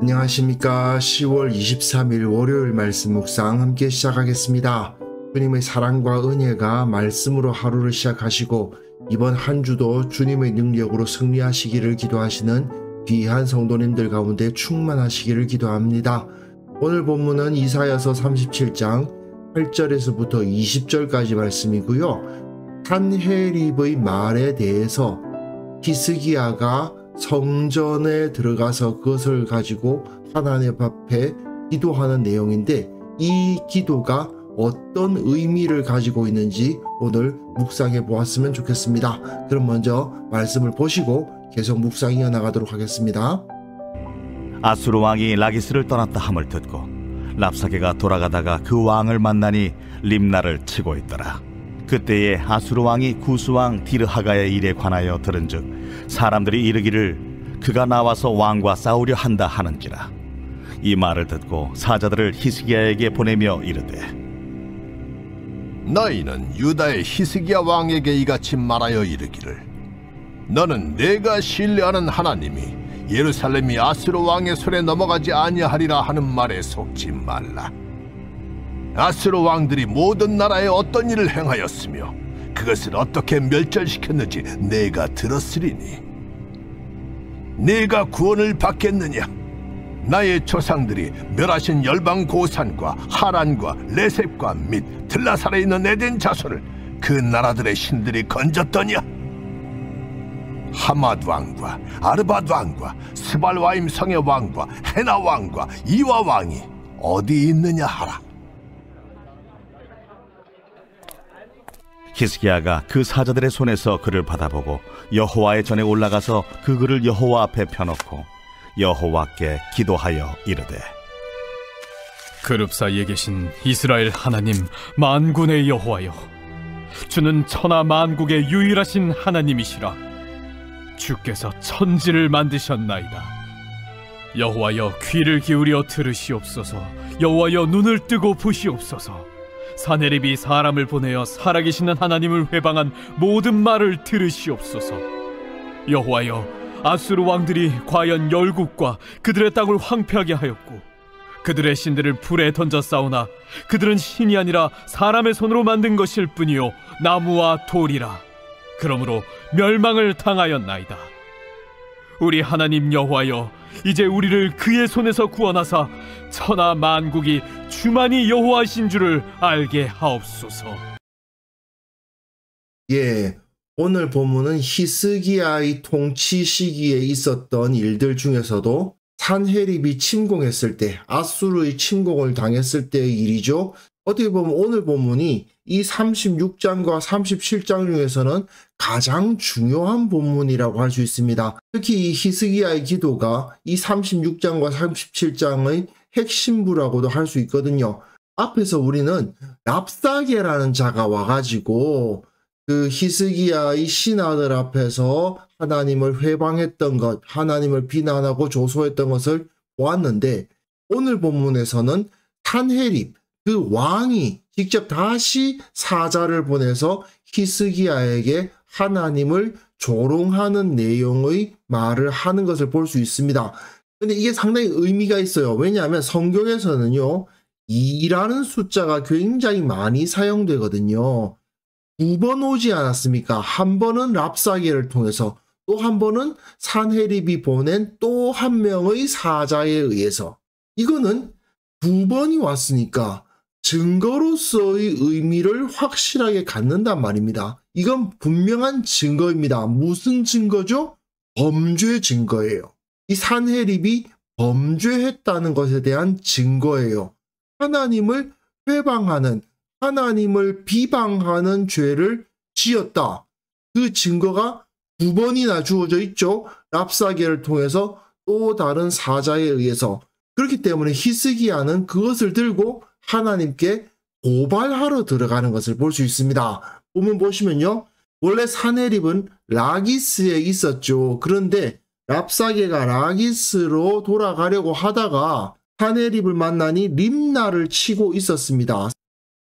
안녕하십니까. 10월 23일 월요일 말씀 묵상 함께 시작하겠습니다. 주님의 사랑과 은혜가 말씀으로 하루를 시작하시고 이번 한 주도 주님의 능력으로 승리하시기를 기도하시는 귀한 성도님들 가운데 충만하시기를 기도합니다. 오늘 본문은 이사야서 37장 8절에서부터 20절까지 말씀이고요. 산헤립의 말에 대해서 히스기야가 성전에 들어가서 그것을 가지고 하나님 앞에 기도하는 내용인데, 이 기도가 어떤 의미를 가지고 있는지 오늘 묵상해 보았으면 좋겠습니다. 그럼 먼저 말씀을 보시고 계속 묵상 이어나가도록 하겠습니다. 아수르 왕이 라기스를 떠났다 함을 듣고 랍사게가 돌아가다가 그 왕을 만나니 림나를 치고 있더라. 그때에 아수르 왕이 구스 왕 디르하가의 일에 관하여 들은즉 사람들이 이르기를 그가 나와서 왕과 싸우려 한다 하는지라. 이 말을 듣고 사자들을 히스기야에게 보내며 이르되, 너희는 유다의 히스기야 왕에게 이같이 말하여 이르기를, 너는 내가 신뢰하는 하나님이 예루살렘이 아수르 왕의 손에 넘어가지 아니하리라 하는 말에 속지 말라. 아수르 왕들이 모든 나라에 어떤 일을 행하였으며 그것을 어떻게 멸절시켰는지 내가 들었으리니 내가 구원을 받겠느냐? 나의 조상들이 멸하신 열방 고산과 하란과 레셉과 및 들라살에 있는 에덴 자손을 그 나라들의 신들이 건졌더냐? 하맛 왕과 아르밧 왕과 스발와임 성의 왕과 헤나 왕과 이와 왕이 어디 있느냐 하라. 히스기야가 그 사자들의 손에서 그를 받아보고 여호와의 전에 올라가서 그 글을 여호와 앞에 펴놓고 여호와께 기도하여 이르되, 그룹 사이에 계신 이스라엘 하나님 만군의 여호와여, 주는 천하 만국의 유일하신 하나님이시라. 주께서 천지를 만드셨나이다. 여호와여, 귀를 기울여 들으시옵소서. 여호와여, 눈을 뜨고 보시옵소서. 산헤립이 사람을 보내어 살아계시는 하나님을 회방한 모든 말을 들으시옵소서. 여호와여, 아수르 왕들이 과연 열국과 그들의 땅을 황폐하게 하였고 그들의 신들을 불에 던져 싸우나 그들은 신이 아니라 사람의 손으로 만든 것일 뿐이요 나무와 돌이라. 그러므로 멸망을 당하였나이다. 우리 하나님 여호와여, 이제 우리를 그의 손에서 구원하사 천하 만국이 주만이 여호와신 줄을 알게 하옵소서. 오늘 본문은 히스기야의 통치 시기에 있었던 일들 중에서도 산헤립이 침공했을 때, 아수르의 침공을 당했을 때의 일이죠. 어떻게 보면 오늘 본문이 이 36장과 37장 중에서는 가장 중요한 본문이라고 할 수 있습니다. 특히 이 히스기야의 기도가 이 36장과 37장의 핵심부라고도 할 수 있거든요. 앞에서 우리는 랍사게라는 자가 와가지고 그 히스기야의 신하들 앞에서 하나님을 회방했던 것, 하나님을 비난하고 조소했던 것을 보았는데, 오늘 본문에서는 산헤립, 그 왕이 직접 다시 사자를 보내서 히스기야에게 하나님을 조롱하는 내용의 말을 하는 것을 볼 수 있습니다. 근데 이게 상당히 의미가 있어요. 왜냐하면 성경에서는요, 2라는 숫자가 굉장히 많이 사용되거든요. 2번 오지 않았습니까? 한 번은 랍사게를 통해서, 또 한 번은 산헤립이 보낸 또 한 명의 사자에 의해서. 이거는 2번이 왔으니까 증거로서의 의미를 확실하게 갖는단 말입니다. 이건 분명한 증거입니다. 무슨 증거죠? 범죄 증거예요. 이 산헤립이 범죄했다는 것에 대한 증거예요. 하나님을 회방하는, 하나님을 비방하는 죄를 지었다. 그 증거가 2번이나 주어져 있죠. 랍사게를 통해서 또 다른 사자에 의해서. 그렇기 때문에 히스기야는 그것을 들고 하나님께 고발하러 들어가는 것을 볼 수 있습니다. 보면 보시면요, 원래 산헤립은 라기스에 있었죠. 그런데 랍사게가 라기스로 돌아가려고 하다가 산헤립을 만나니 림나를 치고 있었습니다.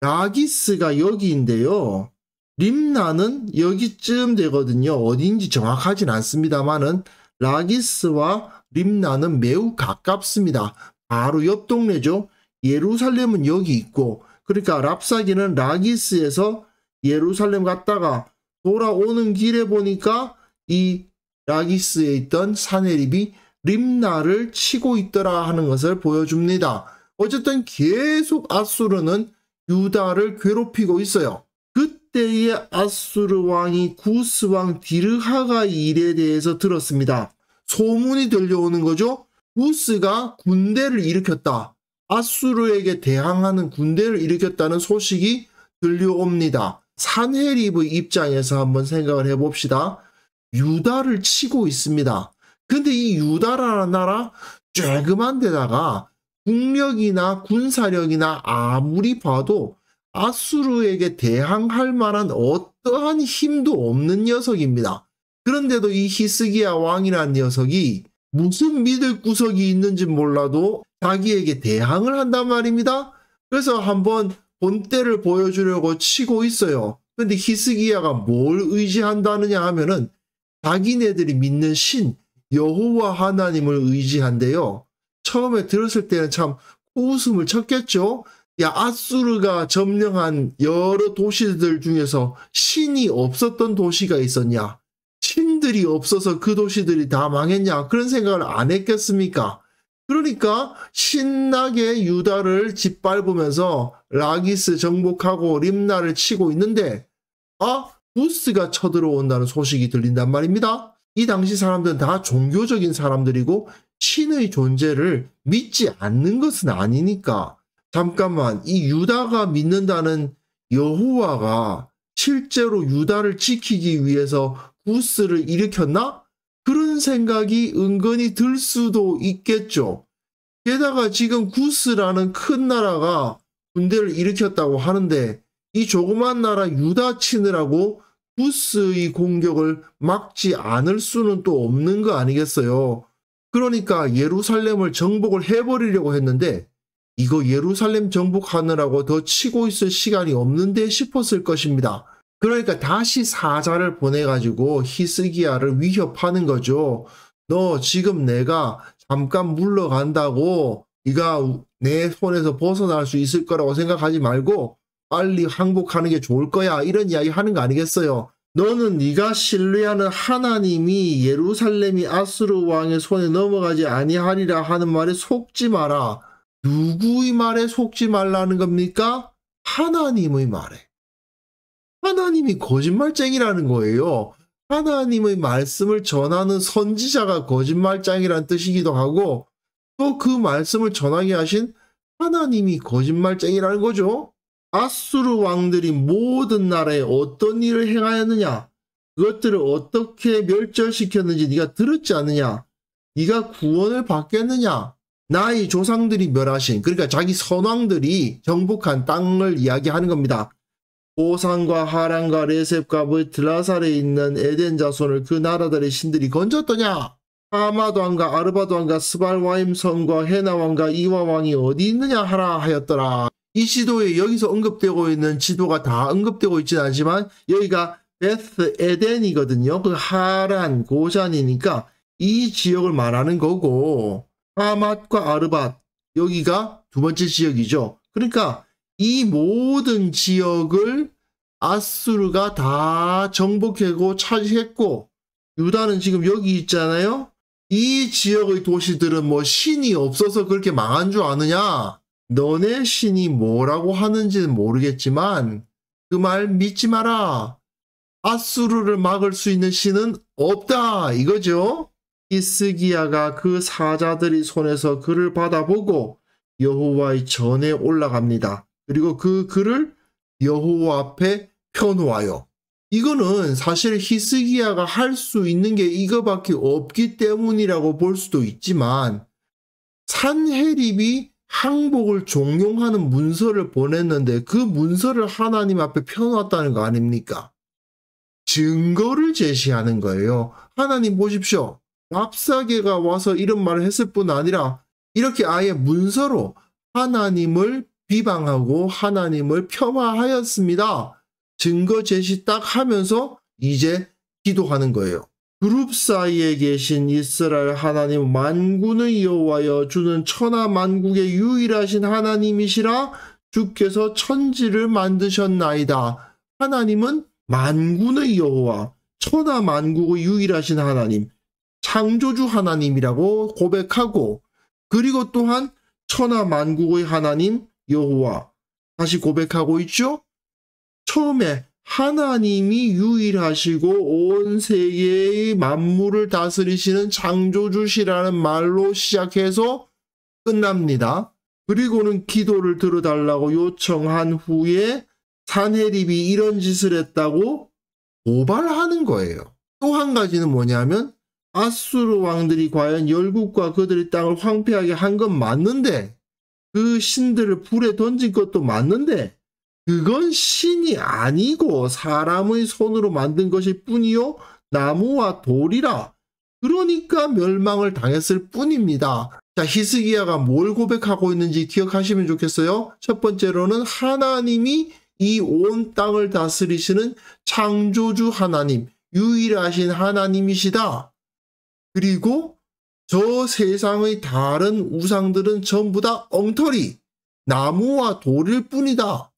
라기스가 여기인데요, 림나는 여기쯤 되거든요. 어딘지 정확하진 않습니다만은 라기스와 림나는 매우 가깝습니다. 바로 옆 동네죠. 예루살렘은 여기 있고, 그러니까 랍사게는 라기스에서 예루살렘 갔다가 돌아오는 길에 보니까 이 라기스에 있던 사네립이 림나를 치고 있더라 하는 것을 보여줍니다. 어쨌든 계속 아수르는 유다를 괴롭히고 있어요. 그때의 아수르 왕이 구스 왕 디르하가의 일에 대해서 들었습니다. 소문이 들려오는 거죠. 구스가 군대를 일으켰다. 아수르에게 대항하는 군대를 일으켰다는 소식이 들려옵니다. 산헤립의 입장에서 한번 생각을 해봅시다. 유다를 치고 있습니다. 근데 이 유다라는 나라 쬐그만 데다가 국력이나 군사력이나 아무리 봐도 아수르에게 대항할 만한 어떠한 힘도 없는 녀석입니다. 그런데도 이 히스기야 왕이라는 녀석이 무슨 믿을 구석이 있는지 몰라도 자기에게 대항을 한단 말입니다. 그래서 한번 본때를 보여주려고 치고 있어요. 근데 히스기야가 뭘 의지한다느냐 하면은 자기네들이 믿는 신 여호와 하나님을 의지한대요. 처음에 들었을 때는 참 웃음을 쳤겠죠. 야, 아수르가 점령한 여러 도시들 중에서 신이 없었던 도시가 있었냐? 신들이 없어서 그 도시들이 다 망했냐? 그런 생각을 안 했겠습니까? 그러니까 신나게 유다를 짓밟으면서 라기스 정복하고 림나를 치고 있는데 구스가 쳐들어온다는 소식이 들린단 말입니다. 이 당시 사람들은 다 종교적인 사람들이고 신의 존재를 믿지 않는 것은 아니니까 잠깐만, 이 유다가 믿는다는 여호와가 실제로 유다를 지키기 위해서 구스를 일으켰나? 그런 생각이 은근히 들 수도 있겠죠. 게다가 지금 구스라는 큰 나라가 군대를 일으켰다고 하는데 이 조그만 나라 유다 치느라고 구스의 공격을 막지 않을 수는 또 없는 거 아니겠어요. 그러니까 예루살렘을 정복을 해버리려고 했는데 이거 예루살렘 정복하느라고 더 치고 있을 시간이 없는데 싶었을 것입니다. 그러니까 다시 사자를 보내가지고 히스기야를 위협하는 거죠. 너 지금 내가 잠깐 물러간다고 네가 내 손에서 벗어날 수 있을 거라고 생각하지 말고 빨리 항복하는 게 좋을 거야. 이런 이야기 하는 거 아니겠어요. 너는 네가 신뢰하는 하나님이 예루살렘이 아수르 왕의 손에 넘어가지 아니하리라 하는 말에 속지 마라. 누구의 말에 속지 말라는 겁니까? 하나님의 말에. 하나님이 거짓말쟁이라는 거예요. 하나님의 말씀을 전하는 선지자가 거짓말쟁이라는 뜻이기도 하고 또 그 말씀을 전하게 하신 하나님이 거짓말쟁이라는 거죠. 아수르 왕들이 모든 나라에 어떤 일을 행하였느냐? 그것들을 어떻게 멸절시켰는지 네가 들었지 않느냐? 네가 구원을 받겠느냐? 나의 조상들이 멸하신, 그러니까 자기 선왕들이 정복한 땅을 이야기하는 겁니다. 고산과 하란과 레셉과 브틀라살에 있는 에덴 자손을 그 나라들의 신들이 건졌더냐? 하마도 왕과 아르바도 왕과 스발와임 성과 헤나 왕과 이와 왕이 어디 있느냐 하라 하였더라. 이 지도에 여기서 언급되고 있는 지도가 다 언급되고 있지는 않지만 여기가 베스 에덴이거든요. 그 하란 고산이니까 이 지역을 말하는 거고 하맛과 아르밧 여기가 두 번째 지역이죠. 그러니까 이 모든 지역을 아수르가 다 정복하고 차지했고 유다는 지금 여기 있잖아요. 이 지역의 도시들은 뭐 신이 없어서 그렇게 망한 줄 아느냐? 너네 신이 뭐라고 하는지는 모르겠지만 그 말 믿지 마라. 아수르를 막을 수 있는 신은 없다 이거죠. 히스기야가 그 사자들의 손에서 글을 받아보고 여호와의 전에 올라갑니다. 그리고 그 글을 여호와 앞에 펴놓아요. 이거는 사실 히스기야가 할 수 있는 게 이거밖에 없기 때문이라고 볼 수도 있지만 산헤립이 항복을 종용하는 문서를 보냈는데 그 문서를 하나님 앞에 펴놓았다는 거 아닙니까? 증거를 제시하는 거예요. 하나님 보십시오. 랍사게가 와서 이런 말을 했을 뿐 아니라 이렇게 아예 문서로 하나님을 비방하고 하나님을 폄하하였습니다. 증거 제시 딱 하면서 이제 기도하는 거예요. 그룹 사이에 계신 이스라엘 하나님 만군의 여호와여, 주는 천하 만국의 유일하신 하나님이시라. 주께서 천지를 만드셨나이다. 하나님은 만군의 여호와, 천하 만국의 유일하신 하나님, 창조주 하나님이라고 고백하고, 그리고 또한 천하 만국의 하나님 여호와 다시 고백하고 있죠. 처음에 하나님이 유일하시고 온 세계의 만물을 다스리시는 창조주시라는 말로 시작해서 끝납니다. 그리고는 기도를 들어달라고 요청한 후에 산헤립이 이런 짓을 했다고 고발하는 거예요. 또 한 가지는 뭐냐면 아수르 왕들이 과연 열국과 그들의 땅을 황폐하게 한 건 맞는데, 그 신들을 불에 던진 것도 맞는데, 그건 신이 아니고 사람의 손으로 만든 것일 뿐이요 나무와 돌이라. 그러니까 멸망을 당했을 뿐입니다. 자, 히스기야가 뭘 고백하고 있는지 기억하시면 좋겠어요. 첫 번째로는 하나님이 이 온 땅을 다스리시는 창조주 하나님, 유일하신 하나님이시다. 그리고 저 세상의 다른 우상들은 전부 다 엉터리, 나무와 돌일 뿐이다.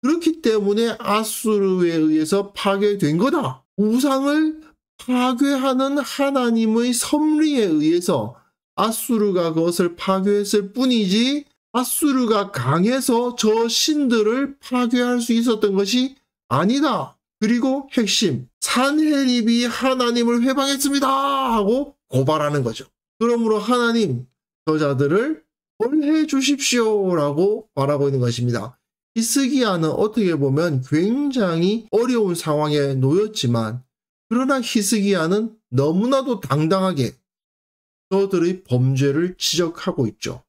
그렇기 때문에 아수르에 의해서 파괴된 거다. 우상을 파괴하는 하나님의 섭리에 의해서 아수르가 그것을 파괴했을 뿐이지, 아수르가 강해서 저 신들을 파괴할 수 있었던 것이 아니다. 그리고 핵심, 산헤립이 하나님을 회방했습니다 하고 고발하는 거죠. 그러므로 하나님, 저자들을 벌해 주십시오 라고 말하고 있는 것입니다. 히스기야는 어떻게 보면 굉장히 어려운 상황에 놓였지만, 그러나 히스기야는 너무나도 당당하게 저들의 범죄를 지적하고 있죠.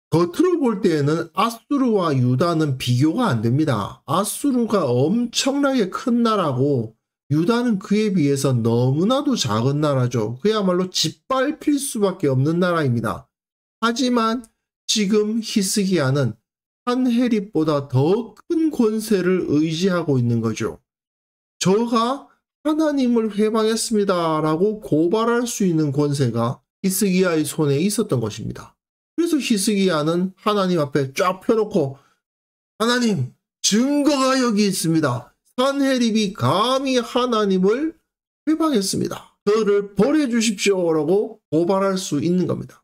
겉으로 볼 때에는 아수르와 유다는 비교가 안 됩니다. 아수르가 엄청나게 큰 나라고 유다는 그에 비해서 너무나도 작은 나라죠. 그야말로 짓밟힐 수밖에 없는 나라입니다. 하지만 지금 히스기야는 산헤립보다 더 큰 권세를 의지하고 있는 거죠. 저가 하나님을 회방했습니다 라고 고발할 수 있는 권세가 히스기야의 손에 있었던 것입니다. 그래서 히스기야는 하나님 앞에 쫙 펴놓고, 하나님, 증거가 여기 있습니다. 산헤립이 감히 하나님을 회방했습니다. 저를 벌해 주십시오 라고 고발할 수 있는 겁니다.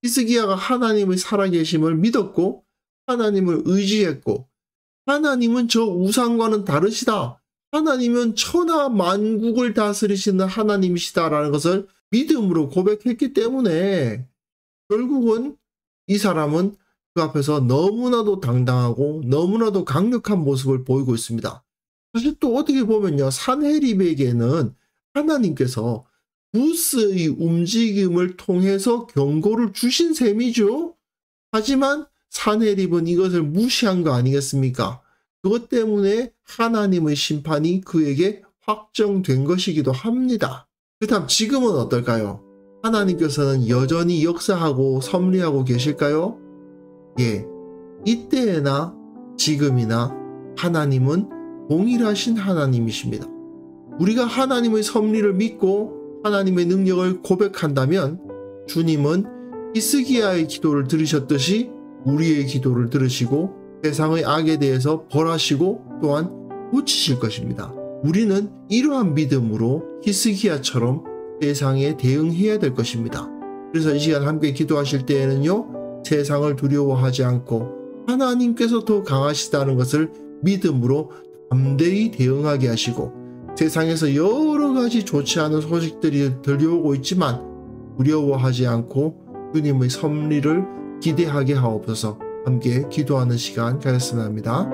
히스기야가 하나님의 살아계심을 믿었고 하나님을 의지했고, 하나님은 저 우상과는 다르시다. 하나님은 천하 만국을 다스리시는 하나님이시다라는 것을 믿음으로 고백했기 때문에 결국은 이 사람은 그 앞에서 너무나도 당당하고 너무나도 강력한 모습을 보이고 있습니다. 사실 또 어떻게 보면요, 산헤립에게는 하나님께서 구스의 움직임을 통해서 경고를 주신 셈이죠. 하지만 산헤립은 이것을 무시한 거 아니겠습니까? 그것 때문에 하나님의 심판이 그에게 확정된 것이기도 합니다. 그렇다면 지금은 어떨까요? 하나님께서는 여전히 역사하고 섭리하고 계실까요? 예, 이때나 지금이나 하나님은 동일하신 하나님이십니다. 우리가 하나님의 섭리를 믿고 하나님의 능력을 고백한다면 주님은 히스기야의 기도를 들으셨듯이 우리의 기도를 들으시고 세상의 악에 대해서 벌하시고 또한 고치실 것입니다. 우리는 이러한 믿음으로 히스기야처럼 세상에 대응해야 될 것입니다. 그래서 이 시간 함께 기도하실 때에는요, 세상을 두려워하지 않고 하나님께서 더 강하시다는 것을 믿음으로 담대히 대응하게 하시고, 세상에서 여러 가지 좋지 않은 소식들이 들려오고 있지만 두려워하지 않고 주님의 섭리를 기대하게 하옵소서. 함께 기도하는 시간 가졌으면 합니다.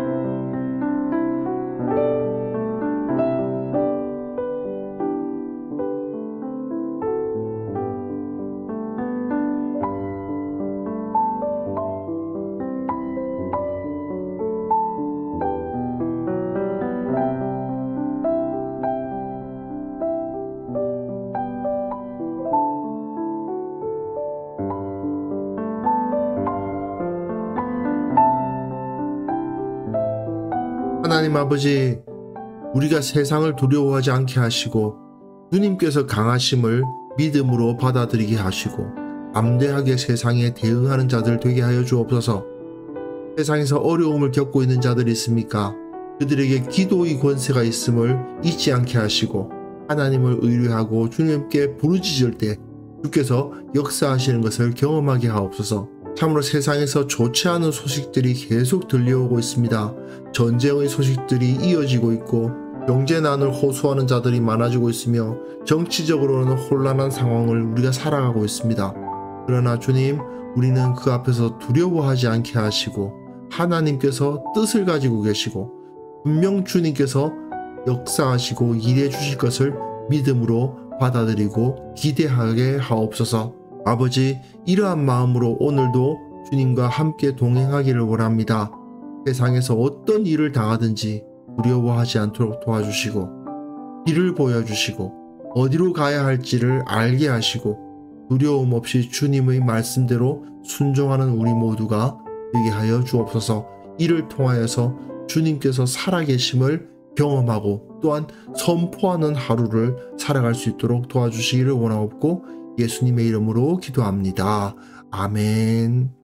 하나님 아버지, 우리가 세상을 두려워하지 않게 하시고 주님께서 강하심을 믿음으로 받아들이게 하시고 담대하게 세상에 대응하는 자들 되게 하여 주옵소서. 세상에서 어려움을 겪고 있는 자들이 있습니까? 그들에게 기도의 권세가 있음을 잊지 않게 하시고 하나님을 의뢰하고 주님께 부르짖을 때 주께서 역사하시는 것을 경험하게 하옵소서. 참으로 세상에서 좋지 않은 소식들이 계속 들려오고 있습니다. 전쟁의 소식들이 이어지고 있고 경제난을 호소하는 자들이 많아지고 있으며 정치적으로는 혼란한 상황을 우리가 살아가고 있습니다. 그러나 주님, 우리는 그 앞에서 두려워하지 않게 하시고 하나님께서 뜻을 가지고 계시고 분명 주님께서 역사하시고 일해 주실 것을 믿음으로 받아들이고 기대하게 하옵소서. 아버지, 이러한 마음으로 오늘도 주님과 함께 동행하기를 원합니다. 세상에서 어떤 일을 당하든지 두려워하지 않도록 도와주시고 길을 보여주시고 어디로 가야 할지를 알게 하시고 두려움 없이 주님의 말씀대로 순종하는 우리 모두가 되게 하여 주옵소서. 이를 통하여서 주님께서 살아계심을 경험하고 또한 선포하는 하루를 살아갈 수 있도록 도와주시기를 원하옵고 예수님의 이름으로 기도합니다. 아멘.